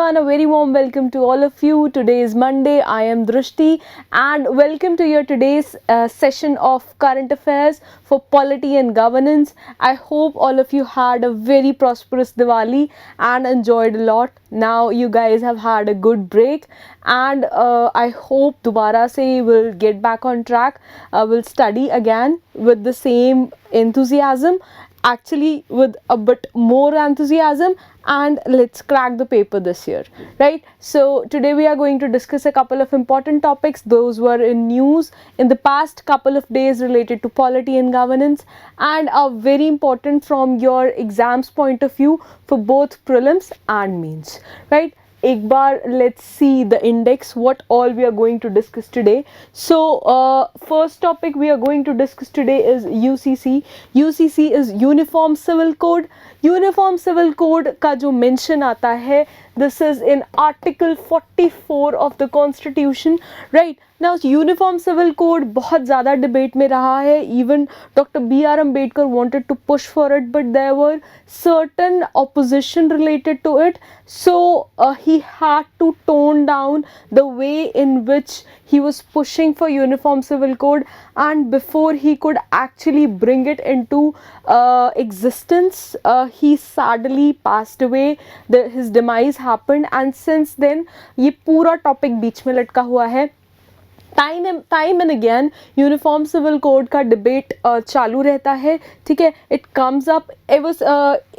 everyone, a very warm welcome to all of you. Today is Monday. I am Drishti and welcome to your today's session of current affairs for polity and governance. I hope all of you had a very prosperous Diwali and enjoyed a lot. Now you guys have had a good break and I hope dobara se will get back on track. We'll study again with the same enthusiasm, actually with a bit more enthusiasm, and let's crack the paper this year, right? So today we are going to discuss a couple of important topics. Those were in news in the past couple of days related to polity and governance and are very important from your exams point of view for both prelims and mains, right? एक बार let's see the index, what all we are going to discuss today. So first topic we are going to discuss today is UCC. UCC is Uniform Civil Code. Uniform Civil Code का जो mention आता है, this is in Article 44 of the Constitution, right? Now Uniform Civil Code बहुत ज़्यादा debate में रहा है. Even Dr. B.R. Ambedkar wanted to push for it, but there were certain opposition related to it. So he had to tone down the way in which he was pushing for Uniform Civil Code, and before he could actually bring it into existence, he sadly passed away. His demise happened, and since then ये पूरा topic बीच में लटका हुआ है. Time and again uniform civil code का debate चालू रहता है, ठीक है. It comes up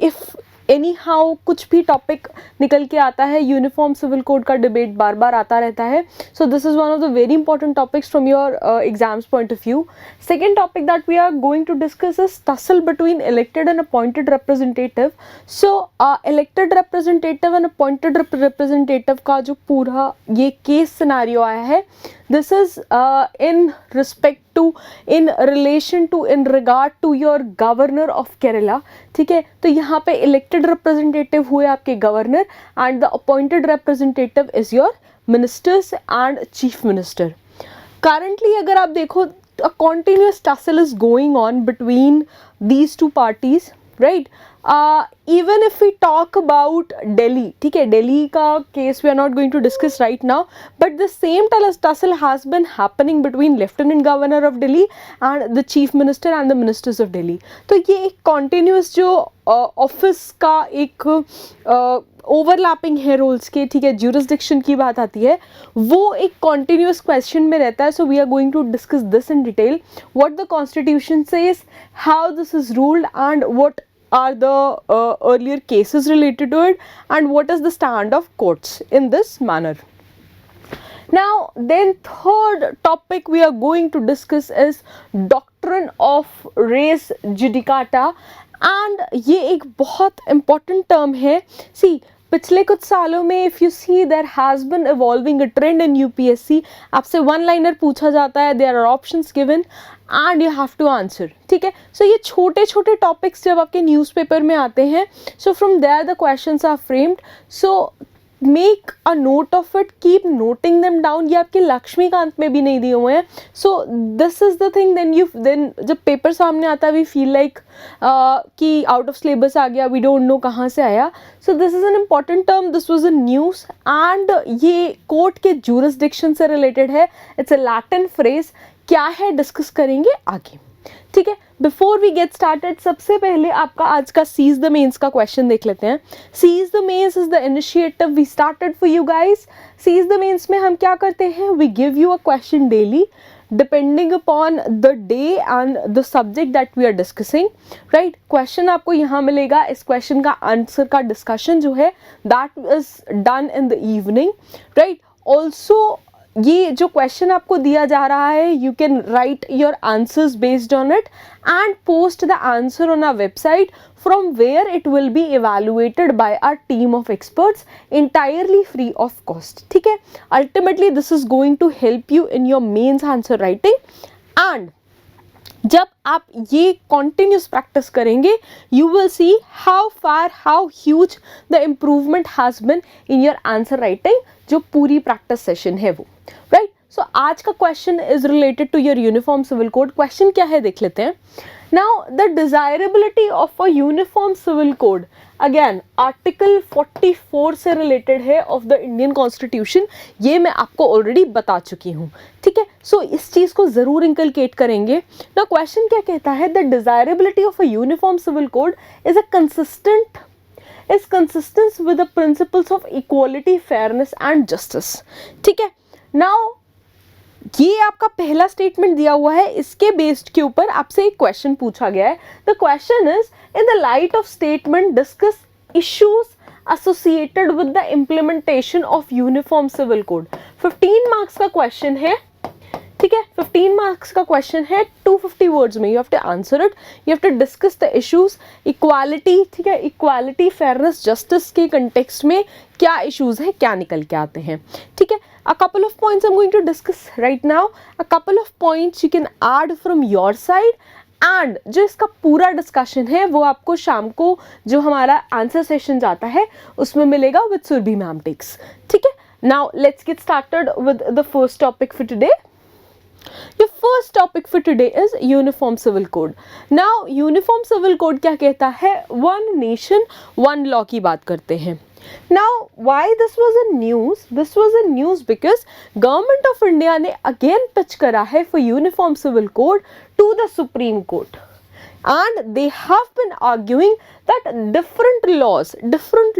if anyhow कुछ भी टॉपिक निकल के आता है, यूनिफॉर्म सिविल कोड का डिबेट बार बार आता रहता है. So this is one of the very important topics from your exams point of view. Second topic that we are going to discuss is tussle between elected and appointed representative. So elected representative and appointed representative का जो पूरा ये case scenario आया है, this is in relation to in regard to your governor of Kerala, ठीक है. तो यहाँ पे elected representative हुए आपके governor and the appointed representative is your ministers and chief minister. Currently अगर आप देखो, a continuous tussle is going on between these two parties, right? Even if we talk about Delhi, ठीक है, Delhi का case we are not going to discuss right now, but the same tussle has been happening between Lieutenant Governor of Delhi and the Chief Minister and the Ministers of Delhi. तो ये एक continuous जो office का एक overlapping है roles के, ठीक है, jurisdiction की बात आती है, वो एक continuous question में रहता है. So we are going to discuss this in detail, what the Constitution says, how this is ruled, and what are the earlier cases related to it, and what is the stand of courts in this manner. Now then third topic we are going to discuss is doctrine of res judicata, and ये एक बहुत important term है. See, पिछले कुछ सालों में if you see there has been evolving a trend in UPSC. आपसे one liner पूछा जाता है, there are options given and you have to answer, ठीक है. So ये छोटे छोटे topics जब आपके newspaper में आते हैं, so from there the questions are framed. So make a note of it, keep noting them down. ये आपके लक्ष्मीकांत में भी नहीं दिए हुए हैं. So this is the thing, then जब पेपर सामने आता है we feel like कि out of syllabus आ गया, we don't know कहाँ से आया. So this is an important term, this was in news, and ये कोर्ट के jurisdiction से related है. It's a Latin phrase. क्या है डिस्कस करेंगे आगे, ठीक है. बिफोर वी गेट स्टार्टेड, सबसे पहले आपका आज का सीज द मेंस का क्वेश्चन देख लेते हैं. Seize the mains is the initiative we started for you guys. Seize the mains में हम क्या करते हैं, we give you a question daily depending upon the day and the subject that we are discussing, right. Question आपको यहाँ मिलेगा. इस question का आंसर का डिस्कशन जो है that is done in the evening, right. Also ये जो क्वेश्चन आपको दिया जा रहा है, you can write your answers based on it and post the answer on our website, from where it will be evaluated by our team of experts entirely free of cost, ठीक है. Ultimately this is going to help you in your mains answer writing, and जब आप ये continuous practice करेंगे, you will see how huge the improvement has been in your answer writing, जो पूरी practice session है वो, right. सो आज का question is related to your uniform civil code. Question क्या है देख लेते हैं. Now the desirability of a uniform civil code, again article 44 से रिलेटेड है ऑफ द इंडियन कॉन्स्टिट्यूशन. ये मैं आपको ऑलरेडी बता चुकी हूँ, ठीक है. सो इस चीज़ को ज़रूर इंकलकेट करेंगे. ना क्वेश्चन क्या कहता है, the desirability of a uniform civil code is a consistent with the principles of equality, fairness and justice. ठीक है. नाउ ये आपका पहला स्टेटमेंट दिया हुआ है, इसके बेस्ड के ऊपर आपसे एक क्वेश्चन पूछा गया है. The question is, in the light of statement discuss issues associated with the implementation of uniform civil code. 15 marks का क्वेश्चन है, ठीक है. 15 मार्क्स का क्वेश्चन है, 250 वर्ड्स में you have to answer it. You have to discuss the issues. Equality, ठीक है, equality, fairness, justice के कंटेक्स्ट में क्या इश्यूज हैं, क्या निकल के आते हैं, ठीक है. A couple of points I'm going to discuss right now. A couple of points you can add from your side. And जो इसका पूरा डिस्कशन है वो आपको शाम को जो हमारा आंसर सेशन जाता है उसमें मिलेगा विद सुरभि मैम टेक्स, ठीक है. Now let's get started with the first topic for today. The first topic for today is Uniform Civil Code. Now Uniform Civil Code क्या कहता है, One Nation One Law की बात करते हैं. Now why this was a news? This was a news because Government of India ने again pitch करा है for Uniform Civil Code to the Supreme Court. And they have been arguing that different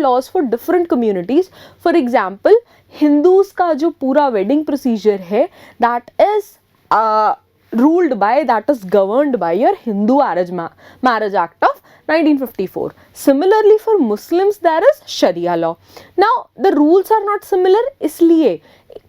laws for different communities. For example, Hindus का जो पूरा wedding procedure है, that is that is governed by your Hindu Marriage Act of 1954. Similarly for Muslims there is Sharia law. Now the rules are not similar, इसलिए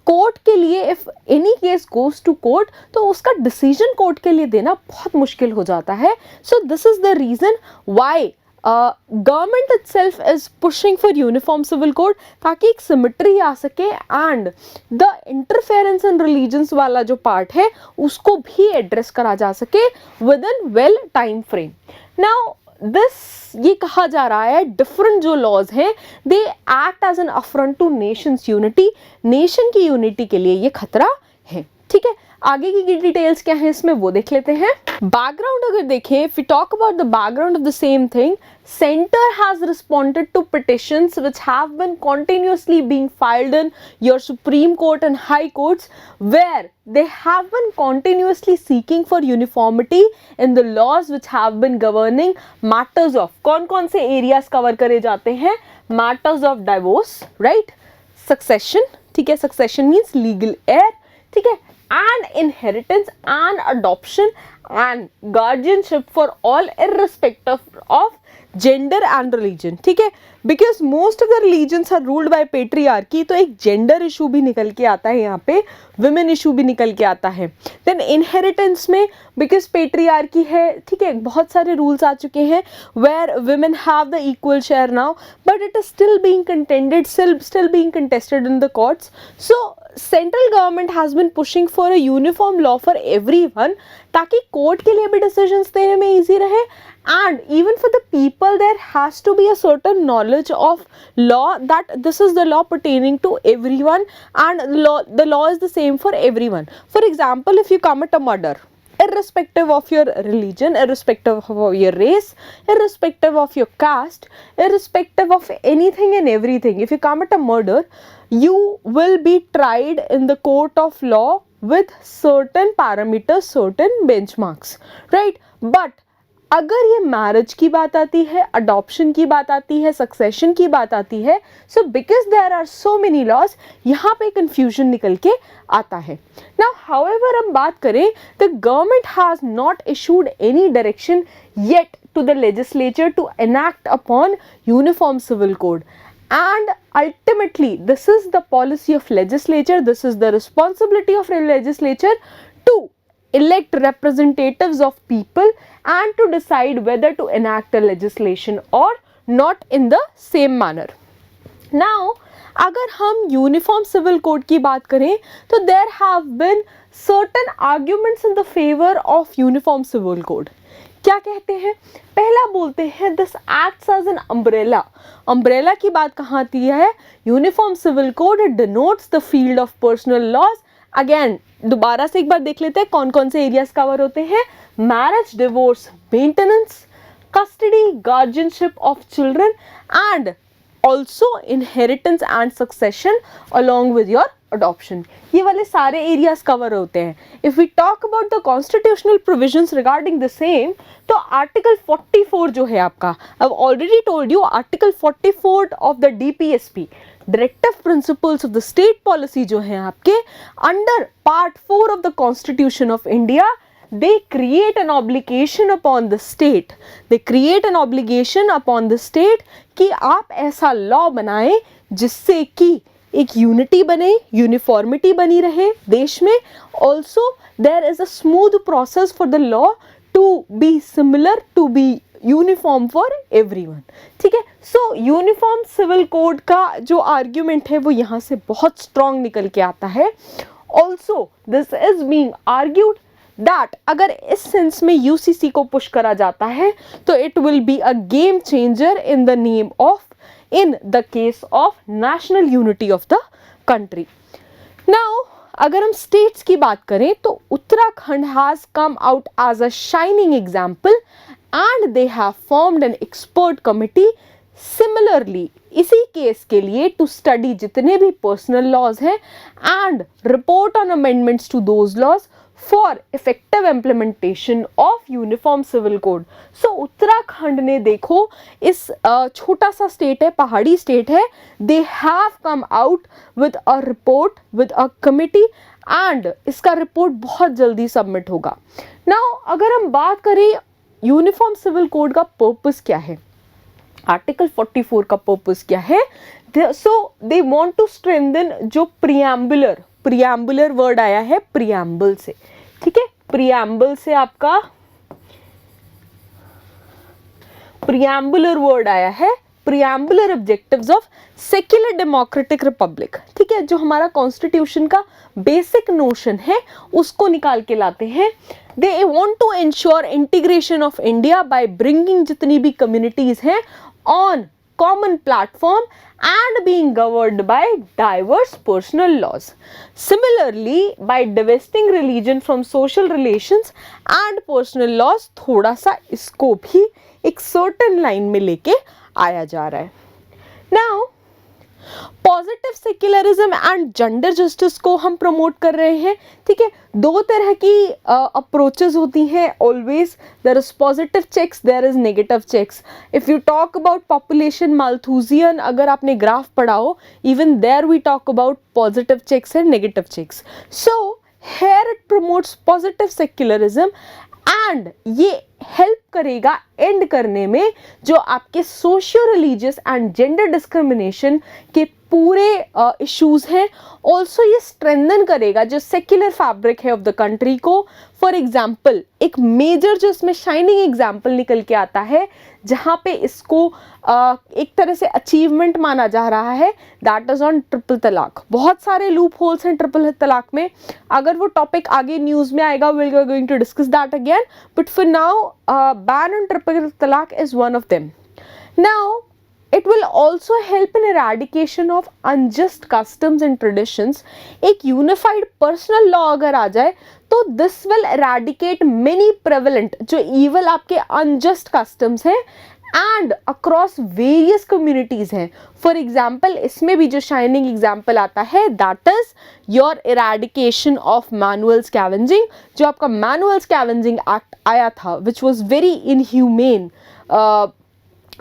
court के लिए if any case goes to court तो उसका decision court के लिए देना बहुत मुश्किल हो जाता है. So this is the reason why government itself is pushing for uniform civil code ताकि एक सिमेट्री आ सके and the interference in religions वाला जो पार्ट है उसको भी एड्रेस करा जा सके within well time frame. Now ये कहा जा रहा है डिफरेंट जो लॉज हैं they act as an affront to nation's unity. Nation की यूनिटी के लिए ये खतरा है, ठीक है. आगे की डिटेल्स क्या है इसमें वो देख लेते हैं. बैकग्राउंड अगर देखें, if we talk about the background of the same thing, Center has responded to petitions which have been continuously being filed in your Supreme Court and High Courts, where they have been continuously seeking for uniformity in the laws which have been governing matters of कौन-कौन से areas cover करे जाते हैं, matters of divorce, right, succession, ठीक है, succession means legal heir, ठीक है, and inheritance and adoption and guardianship for all irrespective of gender and religion, ठीक है. because most of the religions are ruled by patriarchy तो एक gender issue भी निकल के आता है यहाँ पे, women issue भी निकल के आता है. then inheritance में because patriarchy है, ठीक है, बहुत सारे rules आ चुके हैं where women have the equal share now but it is still being contended, still being contested in the courts. so central government has been pushing for a uniform law for everyone ताकि court के लिए भी decisions देने में easy रहे and even for the people there has to be a certain knowledge of law that this is the law pertaining to everyone and the law is the same for everyone. For example if you commit a murder, irrespective of your religion, irrespective of your race, irrespective of your caste, irrespective of anything and everything, if you commit a murder, you will be tried in the court of law with certain parameters, certain benchmarks, right? But अगर ये marriage की बात आती है, adoption की बात आती है, सक्सेशन की बात आती है, so because there are so many laws, यहाँ पे कंफ्यूजन निकल के आता है. नाउ हाउएवर हम बात करें, the government has not issued any direction yet to the legislature to enact upon uniform civil code. And ultimately this is the policy of legislature, this is the responsibility of legislature to elect representatives of people and to decide whether to enact a legislation or not in the same manner. Now अगर हम uniform civil code की बात करें तो there have been certain arguments in the favour of uniform civil code. क्या कहते हैं, पहला बोलते हैं this acts as an umbrella. Umbrella की बात कहाँ आती है, uniform civil code, it denotes the field of personal laws again दोबारा से एक बार देख लेते हैं कौन कौन से एरियाज कवर होते हैं. Marriage, divorce, maintenance, custody, guardianship of children, and also inheritance and succession along with your adoption. ये वाले सारे एरियाज कवर होते हैं. If we talk about the constitutional provisions regarding the same, तो आर्टिकल 44 जो है आपका, I've already told you article 44 of the DPSP, directive principles of the state policy जो है आपके, under part 4 of the constitution of India, they create an obligation upon the state. They create an obligation upon the state कि आप ऐसा law बनाएं जिससे कि एक यूनिटी बने, यूनिफॉर्मिटी बनी रहे देश में. Also there is a smooth process for the law to be similar, to be uniform for everyone. ठीक है. सो यूनिफॉर्म सिविल कोड का जो आर्ग्यूमेंट है वो यहाँ से बहुत स्ट्रॉन्ग निकल के आता है. Also this is being argued that अगर इस सेंस में यूसीसी को पुश करा जाता है तो it will be a game changer in the name of, in the case of national unity of the country. Now अगर हम स्टेट्स की बात करें तो Uttarakhand has come out as a shining example and they have formed an expert committee similarly इसी case के लिए to study जितने भी पर्सनल लॉज हैं and report on amendments to those laws for effective implementation of uniform civil code. So Uttarakhand ने देखो, इस छोटा सा स्टेट है, पहाड़ी स्टेट है, they have come out with a report with a committee and इसका रिपोर्ट बहुत जल्दी सबमिट होगा. नाउ अगर हम बात करें यूनिफॉर्म सिविल कोड का पर्पस क्या है, आर्टिकल 44 का पर्पस क्या है. सो दे वांट टू स्ट्रेंथन जो प्रियम्बुलर वर्ड आया है प्रियम्बल से. ठीक है. प्रियम्बल से आपका प्रियम्बुलर वर्ड आया है, preambular objectives of secular democratic republic. ठीक है. जो हमारा कॉन्स्टिट्यूशन का बेसिक नोशन है उसको निकाल के लाते हैं. They want to ensure integration of India by bringing जितनी भी कम्युनिटीज हैं on common platform and being governed by diverse personal laws. Similarly, by divesting religion from social relations and personal laws, थोड़ा सा इसको भी एक certain line में लेके आया जा रहा है. Now, positive secularism and gender justice को हम प्रमोट कर रहे हैं. ठीक है. दो तरह की अप्रोचेस होती हैं always. There is positive checks, there is negative checks. If you talk about population Malthusian, अगर आपने ग्राफ पढ़ा हो, even there we talk about positive checks and negative checks. So here it promotes positive secularism and ये help करेगा and करने में जो आपके socio religious and gender discrimination के पूरे इश्यूज हैं. ऑल्सो ये स्ट्रेंथन करेगा जो सेक्युलर फैब्रिक है ऑफ द कंट्री को. फॉर एग्जाम्पल एक मेजर जो इसमें शाइनिंग एग्जाम्पल निकल के आता है जहाँ पे इसको एक तरह से अचीवमेंट माना जा रहा है, दैट इज ऑन ट्रिपल तलाक. बहुत सारे लूप होल्स हैं ट्रिपल तलाक में. अगर वो टॉपिक आगे न्यूज़ में आएगा we are going to discuss that again, but for now ban on triple talaq is one of them. Now it will also help in eradication of unjust customs and traditions. एक unified personal law अगर आ जाए तो this will eradicate many prevalent जो evil आपके unjust customs हैं and across various communities हैं. For example इसमें भी जो shining example आता है that is your eradication of manual scavenging. जो आपका manual scavenging act आया था which was very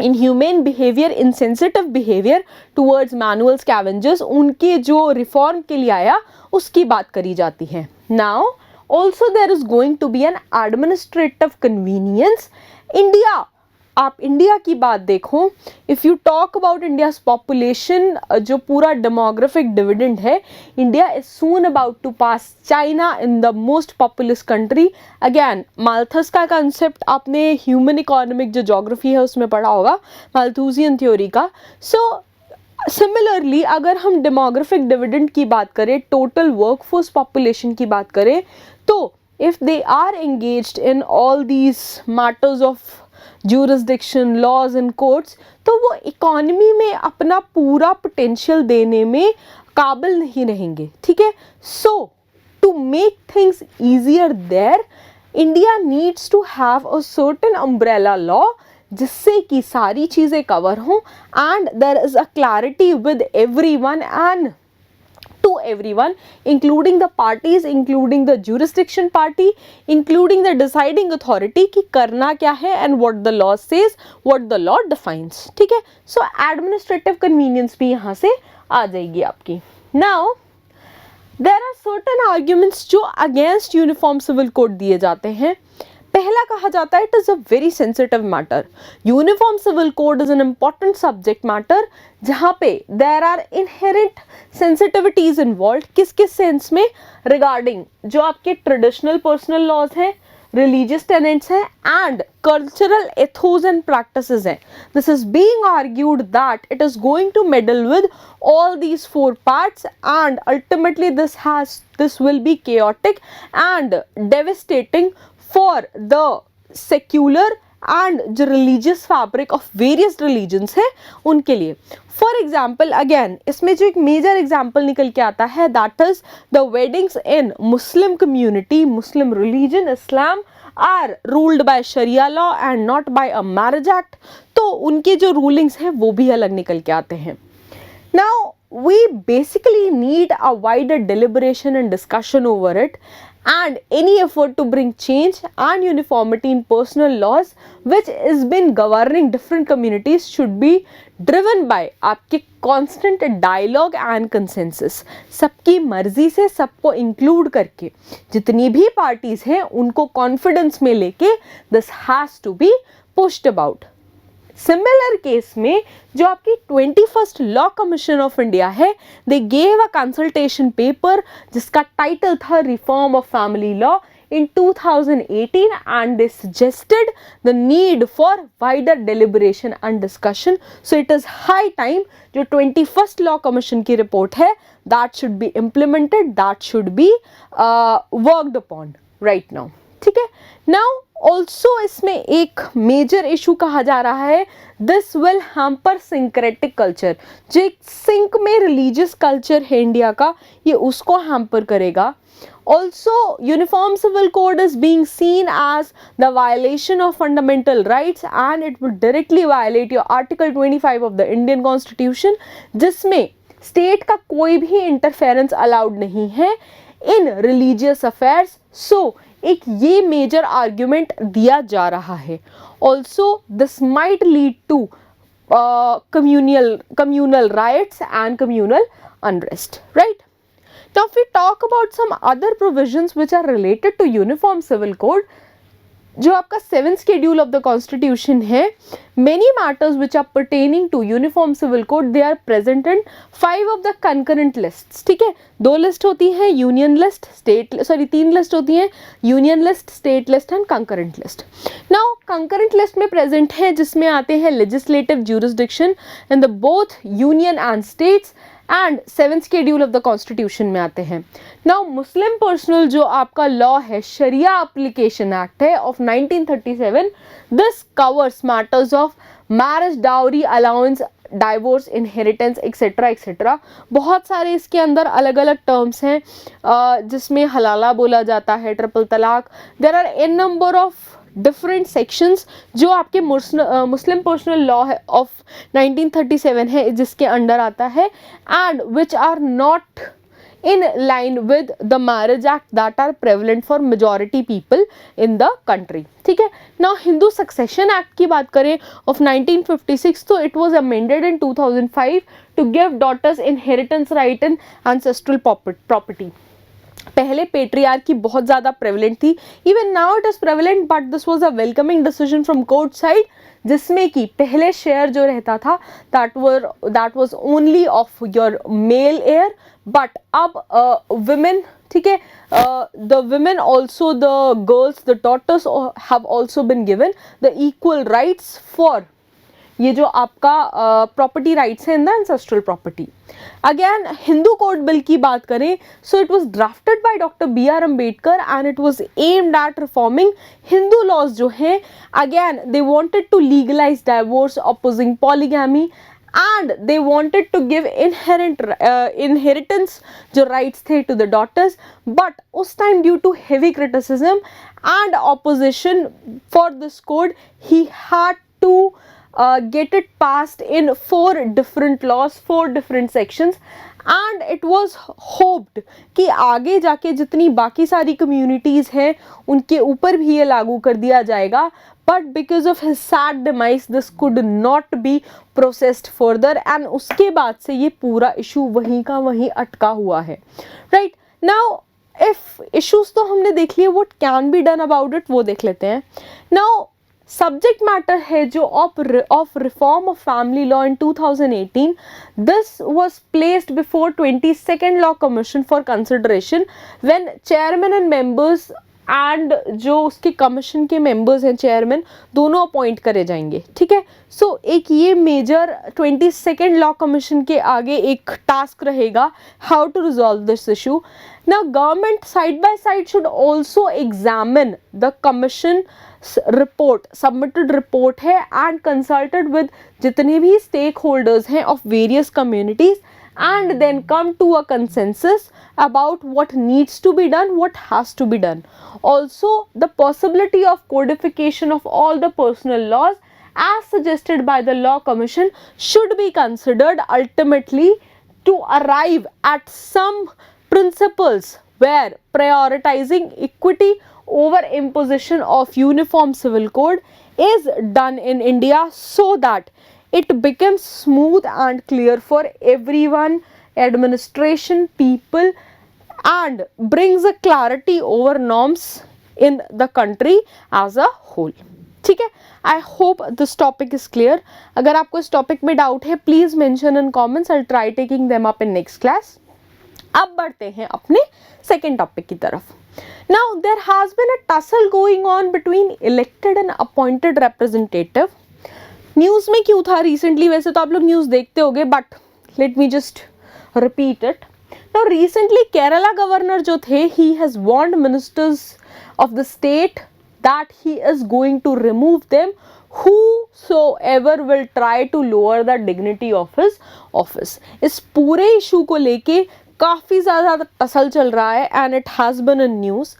inhumane behavior, insensitive behavior towards manual scavengers, उनके जो रिफॉर्म के लिए आया उसकी बात करी जाती है. Now also there is going to be an administrative convenience. आप इंडिया की बात देखो, if you talk about India's population, जो पूरा डेमोग्राफिक डिविडेंड है, India is soon about to pass China in the most populous country. Again Malthus का concept आपने human economic जो जोग्राफी है उसमें पढ़ा होगा, माल्थूजियन थ्योरी का. सो सिमिलरली अगर हम डेमोग्राफिक डिविडेंड की बात करें, टोटल वर्कफोर्स पॉपुलेशन की बात करें, तो if they are engaged in all these matters of jurisdiction, laws and courts, तो वो इकोनॉमी में अपना पूरा पोटेंशियल देने में काबिल नहीं रहेंगे. ठीक है. सो to make things easier there, India needs to have a certain umbrella law जिससे कि सारी चीज़ें कवर हों and there is a clarity with everyone and to everyone, including the parties, including the jurisdiction party, including the deciding authority कि करना क्या है and what the law says, what the law defines. ठीक है, so administrative convenience भी यहाँ से आ जाएगी आपकी. Now there are certain arguments जो against uniform civil code दिए जाते हैं. पहला कहा जाता है, it is a very sensitive matter. Uniform civil code is an important subject matter जहाँ पे there are inherent sensitivities involve. किस किस सेंस में? रिगार्डिंग जो आपके ट्रेडिशनल पर्सनल लॉज हैं, रिलीजियस टेनेंट्स हैं and cultural ethos and practices हैं. This is being argued that it is going to meddle with all these four parts and ultimately this will be chaotic and devastating for the secular and जो religious fabric of various religions है उनके लिए. For example, again इसमें जो एक major example निकल के आता है that is the weddings in Muslim community, Muslim religion, Islam are ruled by Sharia law and not by a marriage act. तो उनके जो rulings हैं वो भी अलग निकल के आते हैं. Now we basically need a wider deliberation and discussion over it and any effort to bring change and uniformity in personal laws which has been governing different communities should be driven by आपके constant dialogue and consensus. सबकी मर्जी से सबको include करके जितनी भी parties हैं उनको confidence में लेके this has to be pushed about. Similar case में जो आपकी 21st law commission of India है, they gave a consultation paper जिसका टाइटल था reform of family law in 2018 and they suggested the need for wider deliberation and discussion. So it is high time जो 21st law commission की report है that should be implemented, that should be worked upon right now. ठीक है. Now also इसमें एक major issue कहा जा रहा है, this will hamper syncretic culture. जो एक सिंक में रिलीजियस कल्चर है इंडिया का, ये उसको हैम्पर करेगा. Also, uniform civil code is being seen as the violation of fundamental rights and it would directly violate your Article 25 of the Indian Constitution, जिसमें state का कोई भी इंटरफेरेंस अलाउड नहीं है इन रिलीजियस अफेयर्स. सो एक ये मेजर आर्ग्यूमेंट दिया जा रहा है. Also this might lead to communal riots and communal unrest, right? Now if we talk about some other provisions which are related to uniform civil code, जो आपका 7th schedule of the constitution है, many matters which are pertaining to uniform civil code they are present in 5 of the concurrent lists. ठीक है, 2 list होती हैं, union list, state, sorry 3 list होती हैं, union list, state list and concurrent list. Now concurrent list में present है जिसमें आते हैं legislative jurisdiction in the both union and states and 7th schedule of the constitution में आते हैं. नाउ मुस्लिम पर्सनल जो आपका लॉ है, शरिया एप्लीकेशन एक्ट है ऑफ 1937, this covers matters of marriage, dowry, allowance, divorce, inheritance etcetera etcetera. बहुत सारे इसके अंदर अलग अलग टर्म्स हैं जिसमें हलाला बोला जाता है, ट्रिपल तलाक. There are an number of different sections जो आपके मुस्लिम पर्सनल लॉ है ऑफ 1937 है जिसके अंडर आता है and which are not in line with the marriage act that are prevalent for majority people in the country. ठीक है. Now Hindu Succession Act की बात करें of 1956, तो it was amended in 2005 to give daughters inheritance right in ancestral property. पहले patriarchy बहुत ज़्यादा prevalent थी, even now it is prevalent, but this was a welcoming decision from court side, जिसमें कि पहले शेयर जो रहता था that was only of your male heir, but अब वुमेन, ठीक है, the women also, the girls, the daughters have also been given the equal rights for ये जो आपका प्रॉपर्टी राइट्स है in the ancestral property. Again Hindu code bill की बात करें, so it was drafted by doctor B.R. Ambedkar and it was aimed at reforming Hindu laws जो हैं. Again they wanted to legalise divorce, opposing polygamy and they wanted to give inheritance जो rights थे to the daughters, but उस time due to heavy criticism and opposition for this code, he had to get it passed in 4 different laws, 4 different sections, and it was hoped कि आगे जाके जितनी बाकी सारी communities हैं उनके ऊपर भी ये लागू कर दिया जाएगा, but because of his sad demise this could not be processed further, and उसके बाद से ये पूरा issue वहीं का वहीं अटका हुआ है. Right now if issues तो हमने देख लिए, what can be done about it वो देख लेते हैं. Now सब्जेक्ट मैटर है जो of reform of family law in 2018. This was placed before 22nd law commission for consideration when chairman and members and जो उसके कमीशन के मेंबर्स हैं चेयरमैन दोनों अपॉइंट करे जाएंगे. ठीक है, सो एक ये मेजर 22nd लॉ कमीशन के आगे एक टास्क रहेगा how to resolve this issue. Now government side by side should also examine the commission report, submitted report है, एंड कंसल्टेड विद जितने भी स्टेक होल्डर्स हैं of various communities, and then come to a consensus about what needs to be done, what has to be done. Also, the possibility of codification of all the personal laws as suggested by the Law Commission should be considered ultimately to arrive at some principles where prioritizing equity over imposition of uniform civil code is done in India so that it becomes smooth and clear for everyone, administration, people, and brings a clarity over norms in the country as a whole. ठीक है, I hope this topic is clear. अगर आपको इस topic में doubt है please mention in comments. I'll try taking them up in next class. अब बढ़ते हैं अपने सेकेंड टॉपिक की तरफ. Now there has been a tussle going on between elected and appointed representative. News में क्यों था रिसेंटली, वैसे तो आप लोग न्यूज़ देखते होंगे but let me just repeat it. Now recently Kerala governor जो थे he has warned ministers of the state that he is going to remove them whosoever will try to lower the dignity of his office. इस पूरे issue को लेके काफ़ी ज़्यादा tussle चल रहा है and it has been in news.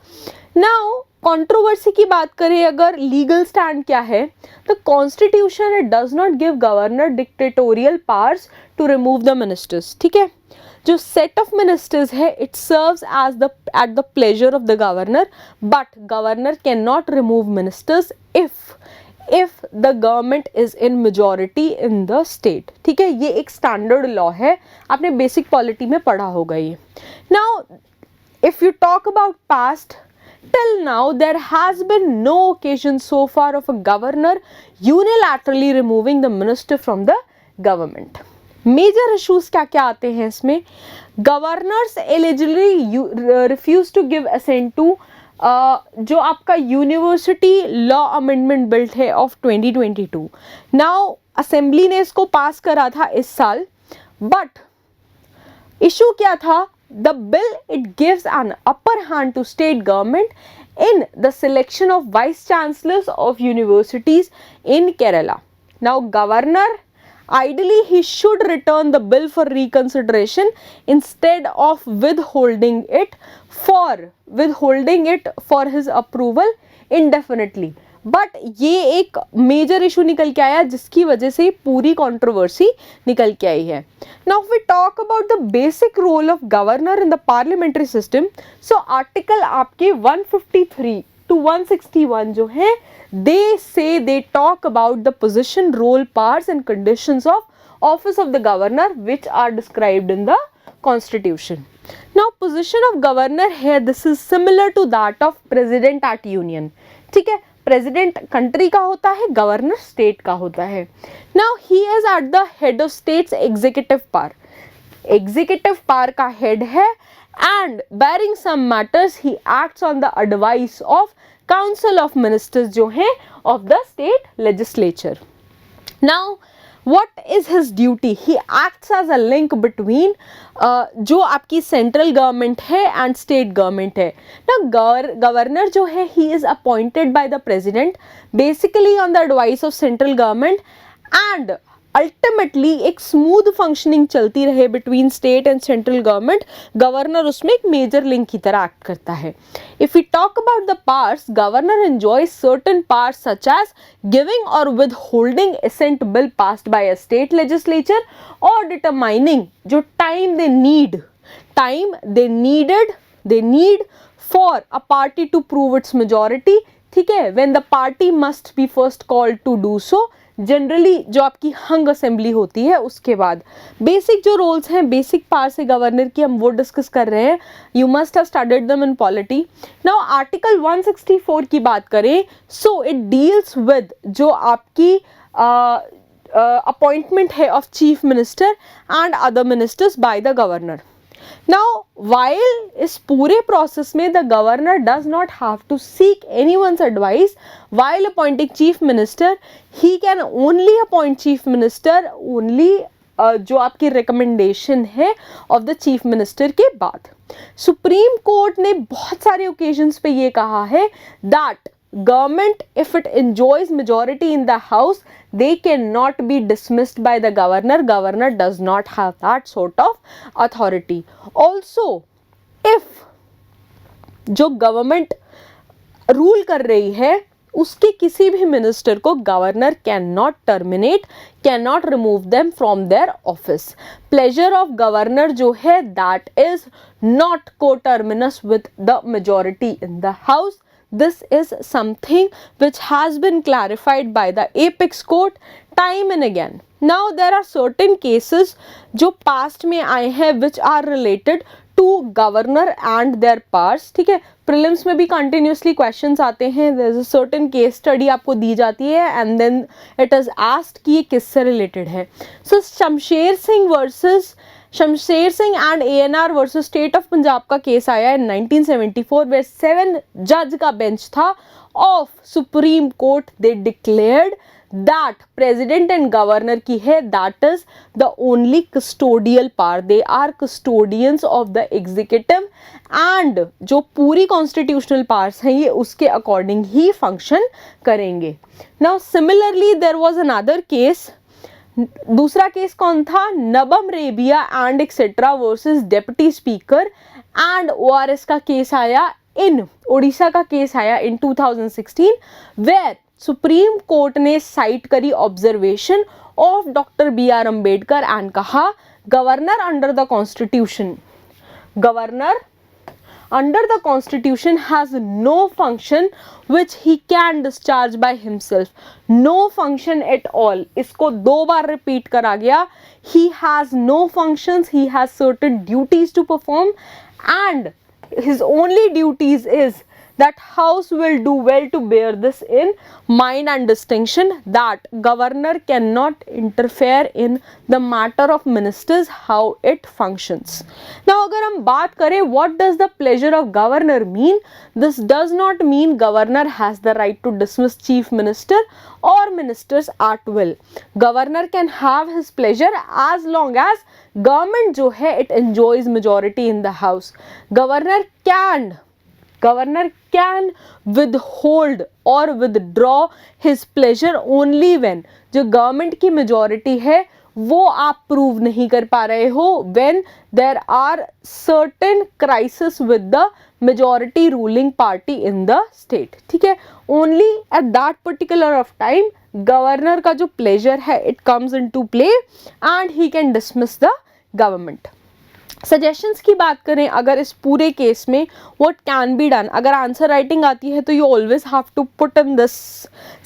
Now controversy की बात करें अगर लीगल स्टैंड क्या है, the constitution it does not give governor dictatorial powers to remove the ministers. ठीक है, जो सेट ऑफ मिनिस्टर्स है it serves as the at the pleasure of the governor, but governor can not remove ministers if the government is in majority in the state. ठीक है, ये एक standard law है, आपने बेसिक पॉलिटी में पढ़ा होगा ये. Now if you talk about past, till now there has been no occasion so far of a governor unilaterally removing the minister from the government. Major issues क्या क्या आते हैं इसमें. Governors allegedly refuse to give assent to जो आपका university law amendment bill है of 2022. Now assembly ने इसको पास करा था इस साल, बट इशू क्या था, the bill it gives an upper hand to state government in the selection of vice chancellors of universities in Kerala. Now governor ideally he should return the bill for reconsideration instead of withholding it for his approval indefinitely. But ये एक major issue निकल के आया जिसकी वजह से पूरी controversy निकल के आई है. Now we talk about the basic role of governor in the parliamentary system. So article आपके 153 टू 161 जो है they talk about the position, role, powers and conditions of office of the governor which are described in the constitution. Now position of governor है this is similar to that of president at union. ठीक है, president country का होता है, governor state का होता है. Now he is at the head of states executive power. Executive power का हेड है and barring some matters he acts on the advice of council of ministers जो हैं of the state legislature. Now what is his duty? He acts as a link between जो आपकी central government है and state government है ना. Governor जो है he is appointed by the president basically on the advice of central government, and ultimately एक smooth functioning चलती रहे between state and central government, governor उसमें एक मेजर लिंक की तरह एक्ट करता है. If we talk about the powers, governor enjoys certain powers such as giving और with holding ascent bill passed by a state legislature और determining जो time they need for a party to prove its majority. ठीक है, when the party must be first called to do so, generally जो आपकी हंग assembly होती है उसके बाद. बेसिक जो रोल्स हैं, बेसिक पावर्स है गवर्नर की, हम वो डिस्कस कर रहे हैं. You must have studied them in polity. Now article 164 की बात करें, सो इट डील्स विद जो आपकी अपॉइंटमेंट है of chief minister and other ministers by the governor. Now, while इस पूरे प्रोसेस में the governor does not have to seek anyone's advice while appointing chief minister, he can only appoint chief minister only जो आपकी recommendation है of the chief minister के बाद. Supreme court ने बहुत सारे ओकेजन्स पे ये कहा है that government, if it enjoys majority in the house, they cannot be dismissed by the governor does not have that sort of authority. Also, if जो government रूल कर रही है उसके किसी भी मिनिस्टर को governor can not terminate, can not remove them from their office. Pleasure of governor जो है that is not coterminous with the majority in the house. This is something which has been clarified by the Apex Court time and again. Now there are certain cases जो past में आए हैं which are related to governor and their powers. ठीक है, prelims में भी continuously questions आते हैं. there is a certain case study आपको दी जाती है and then it is asked कि ये किससे related है. So Shamsher Singh and ANR versus state of Punjab का केस आया इन 1974 वेयर 7 जज का बेंच था of supreme court. They declared that president and governor की है that is the only custodial power. They are custodians of the executive and जो पूरी constitutional powers हैं ये उसके अकॉर्डिंग ही फंक्शन करेंगे. Now similarly there was another case. दूसरा केस कौन था? Nabam Rebia and etcetera versus deputy speaker and ORS का केस आया इन उड़ीसा का केस आया इन 2016 वेयर सुप्रीम कोर्ट ने साइट करी observation of doctor BR Ambedkar and कहा governor under the constitution under the constitution has no function which he can discharge by himself. No function at all. इसको 2 बार repeat करा गया. He has no functions, he has certain duties to perform and his only duties is that house will do well to bear this in mind and distinction that governor cannot interfere in the matter of ministers how it functions. Now अगर हम बात करें what does the pleasure of governor mean, this does not mean governor has the right to dismiss chief minister or ministers at will. Governor can have his pleasure as long as government जो है it enjoys majority in the house. Governor can withhold or withdraw his pleasure only when जो government की majority है वो आप prove नहीं कर पा रहे हो, when there are certain crisis with the majority ruling party in the state. ठीक है, only at that particular of time governor का जो प्लेजर है it comes into play and he can dismiss the government. Suggestions की बात करें अगर इस पूरे केस में व्हाट कैन बी डन, अगर आंसर राइटिंग आती है तो you always have to put in this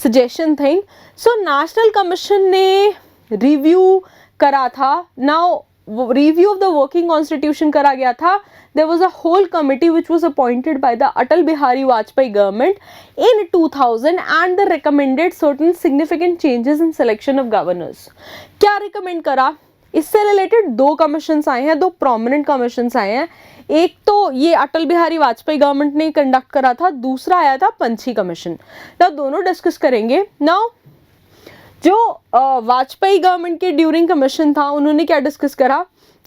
suggestion thing. So national commission ने रिव्यू करा था. Now review of the working constitution करा गया था. There was a whole committee which was appointed by the Atal Bihari Vajpayee government in 2000 and they recommended certain significant changes in selection of governors. क्या recommend करा? इससे related 2 commissions आए हैं, 2 prominent commissions आए हैं. एक तो ये अटल बिहारी वाजपेयी गवर्नमेंट ने कंडक्ट करा था, दूसरा आया था पंछी कमीशन. नाउ दोनों डिस्कस करेंगे. नाउ जो वाजपेयी गवर्नमेंट के ड्यूरिंग कमीशन था उन्होंने क्या डिस्कस करा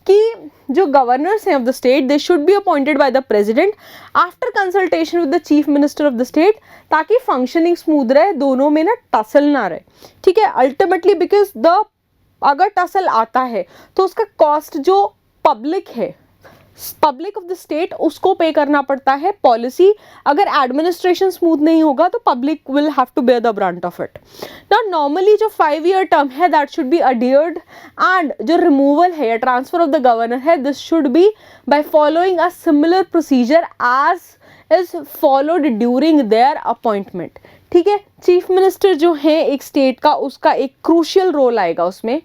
कि जो गवर्नर्स हैं of the state they should be appointed by the president after consultation with the chief minister of the state, ताकि फंक्शनिंग स्मूथ रहे, दोनों में ना टसल ना रहे. ठीक है, अल्टीमेटली बिकॉज द अगर टसल आता है तो उसका कॉस्ट जो पब्लिक है, पब्लिक ऑफ द स्टेट, उसको पे करना पड़ता है। पॉलिसी अगर एडमिनिस्ट्रेशन स्मूथ नहीं होगा तो public will have to bear the brunt of it. Now normally जो 5 ईयर टर्म है that should be adhered, and जो रिमूवल है या ट्रांसफर ऑफ द गवर्नर है this should be by following a similar procedure as is followed during their appointment. ठीक है, chief minister जो है एक स्टेट का, उसका एक क्रूशियल रोल आएगा उसमें।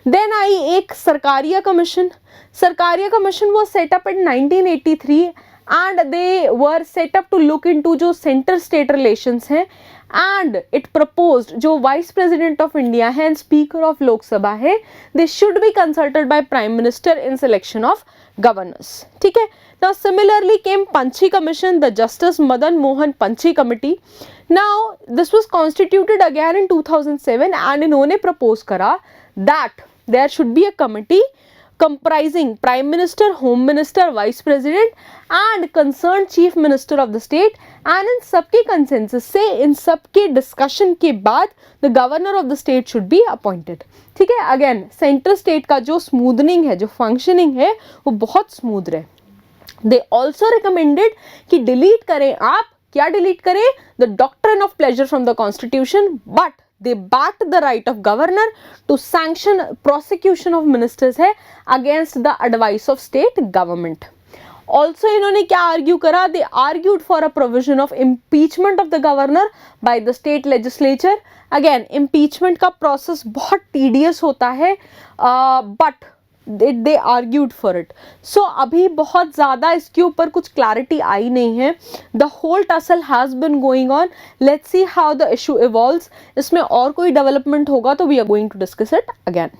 देन आई एक सरकारिया कमीशन। सरकारिया कमीशन वो setup in 1983 and they were setup to look into जो सेंटर स्टेट रिलेशंस हैं, एंड इट प्रपोज्ड जो वाइस प्रेसिडेंट ऑफ इंडिया है एंड स्पीकर ऑफ लोकसभा है, they should be consulted by prime minister in selection of governors. ठीक है, now similarly came Panchi Commission, the Justice Madan Mohan Panchi Committee. Now this was constituted again in 2007 and इन्होंने propose करा that there should be a committee comprising Prime Minister, Home Minister, Vice President and concerned Chief Minister of the state, and इन सबके consensus से, इन सबके discussion के बाद the Governor of the state should be appointed. ठीक है, again central state का जो smoothening है, जो फंक्शनिंग है वो बहुत स्मूथ रहे। दे ऑल्सो रिकमेंडेड कि डिलीट करें आप, क्या डिलीट करें, the doctrine of pleasure from the constitution, but they backed the right of governor to sanction prosecution of ministers है against the advice of state government. Also इन्होंने क्या argue करा, they argued for a provision of impeachment of the governor by the state legislature. Again impeachment का process बहुत tedious होता है, but they argued for it. So अभी बहुत ज़्यादा इसके ऊपर कुछ क्लैरिटी आई नहीं है। The whole tussle has been going on. Let's see how the issue evolves. इसमें और कोई डेवलपमेंट होगा तो we are going to discuss it again.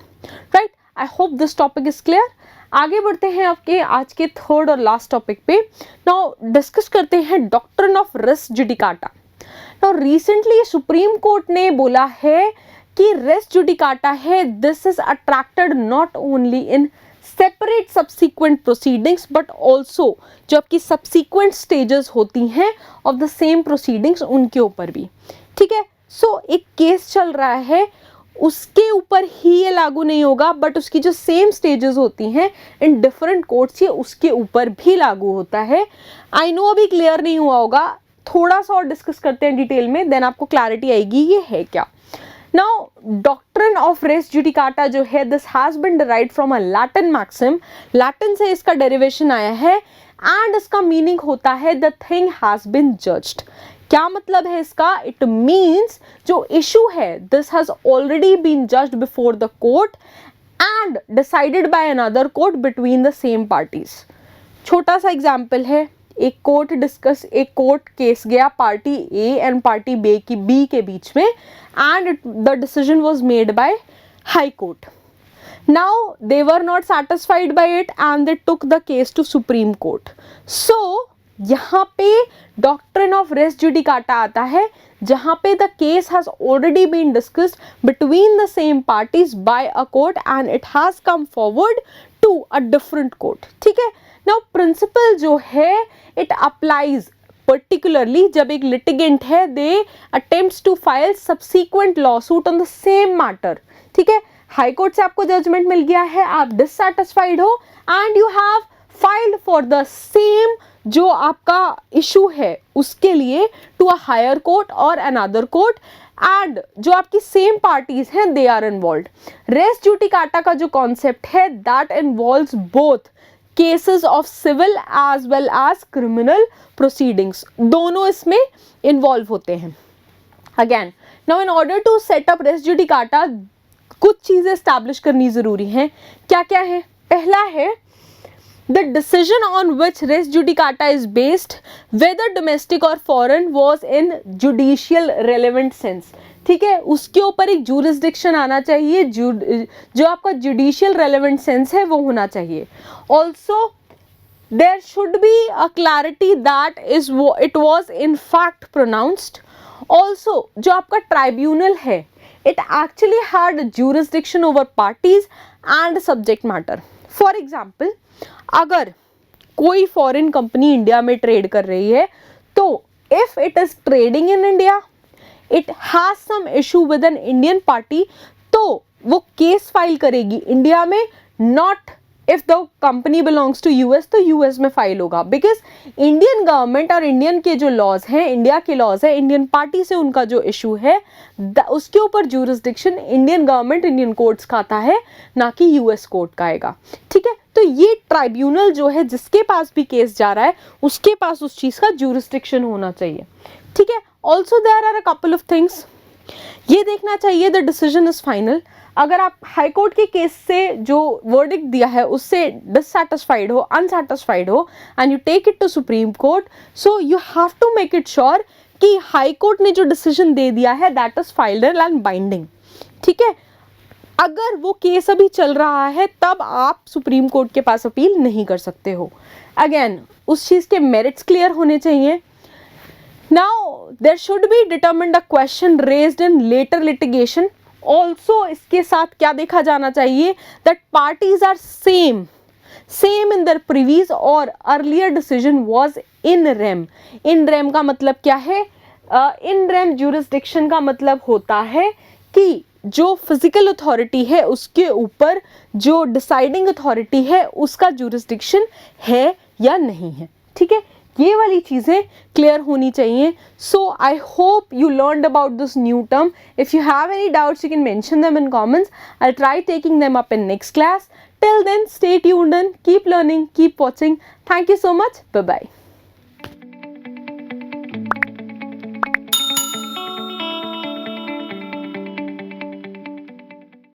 Right? I hope this topic is clear. आगे बढ़ते हैं आपके आज के थर्ड और लास्ट टॉपिक पे। नाउ डिस्कस करते हैं doctrine of res judicata. Now recently supreme court ने बोला है कि रेस जुडिकाटा है, this is attracted not only in separate subsequent proceedings but also जो आपकी सब्सिक्वेंट स्टेजेस होती हैं ऑफ द सेम प्रोसीडिंग्स उनके ऊपर भी। ठीक है, सो एक केस चल रहा है उसके ऊपर ही ये लागू नहीं होगा, बट उसकी जो सेम स्टेजेस होती हैं इन डिफरेंट कोर्ट्स ये उसके ऊपर भी लागू होता है। आई नो अभी क्लियर नहीं हुआ होगा, थोड़ा सा और डिस्कस करते हैं डिटेल में, देन आपको क्लैरिटी आएगी ये है क्या। Now doctrine of res judicata जो है this has been derived from a Latin maxim, Latin से इसका डेरिवेशन आया है एंड इसका मीनिंग होता है the thing has been judged. क्या मतलब है इसका, इट मीन्स जो इशू है this has already been judged before the court and decided by another court between the same parties. छोटा सा एग्जाम्पल है, एक कोर्ट केस गया party A and party B के बीच में and the decision was made by high court. Now they were not satisfied by it and they took the case to supreme court. So यहाँ पे doctrine of res judicata आता है जहाँ पे the case has already been discussed between the same parties by a court and it has come forward to a different court. ठीक है, now principal जो है इट अप्लाइज पर्टिकुलरली जब एक लिटिगेंट है they attempts to file subsequent lawsuit on the same matter. ठीक है, high court से आपको जजमेंट मिल गया है, आप डिससैटिस्फाइड हो and you have filed for the same जो आपका इशू है उसके लिए टू अ हायर कोर्ट और अनदर कोर्ट एंड जो आपकी सेम पार्टीज हैं they are involved. Res judicata का जो कॉन्सेप्ट है that involves both cases of civil as well as criminal proceedings, दोनों इसमें इन्वॉल्व होते हैं। Again now in order to set up res judicata कुछ चीजें एस्टैब्लिश करनी जरूरी हैं। क्या क्या है, पहला है the decision on which res judicata is based whether domestic or foreign was in judicial relevant sense। ठीक है, उसके ऊपर एक jurisdiction आना चाहिए, जो आपका judicial relevant sense है वो होना चाहिए। Also there should be a clarity that it was in fact pronounced। Also जो आपका tribunal है it actually had jurisdiction over parties and subject matter। For example अगर कोई फॉरेन कंपनी इंडिया में ट्रेड कर रही है तो if it is trading in India it has some issue with an Indian party, तो वो केस फाइल करेगी इंडिया में, not if the company belongs to US, तो यूएस में फाइल होगा, बिकॉज इंडियन गवर्नमेंट और इंडियन के जो लॉज हैं, इंडिया के लॉज है, इंडियन पार्टी से उनका जो इशू है उसके ऊपर jurisdiction Indian government, Indian courts का आता है, ना कि यूएस कोर्ट का आएगा। ठीक है, तो ये ट्राइब्यूनल जो है जिसके पास भी केस जा रहा है उसके पास उस चीज का ज्यूरिसडिक्शन होना चाहिए। ठीक है, also there are a couple of things, ये देखना चाहिए द डिसीजन इज फाइनल। अगर आप हाई कोर्ट के केस से जो वर्डिक्ट दिया है उससे डिससैटिस्फाइड हो, अनसैटिस्फाइड हो, and you take it to supreme court, so you have to make it sure कि हाई कोर्ट ने जो डिसीजन दे दिया है that is final and binding. ठीक है, अगर वो केस अभी चल रहा है तब आप सुप्रीम कोर्ट के पास अपील नहीं कर सकते हो। अगेन उस चीज के मेरिट्स क्लियर होने चाहिए। Now there should be determined a question raised in later litigation. Also इसके साथ क्या देखा जाना चाहिए, that parties are same in their previous or earlier decision was in rem. In rem का मतलब क्या है? In rem jurisdiction का मतलब होता है कि जो फिजिकल अथॉरिटी है उसके ऊपर जो डिसाइडिंग अथॉरिटी है उसका jurisdiction है या नहीं है। ठीक है, ये वाली चीजें क्लियर होनी चाहिए। So I hope you learned about this new term. If you have any doubts you can mention them in comments, I try taking them up in next class. Till then stay tuned in, keep learning, keep watching. Thank you so much, bye bye.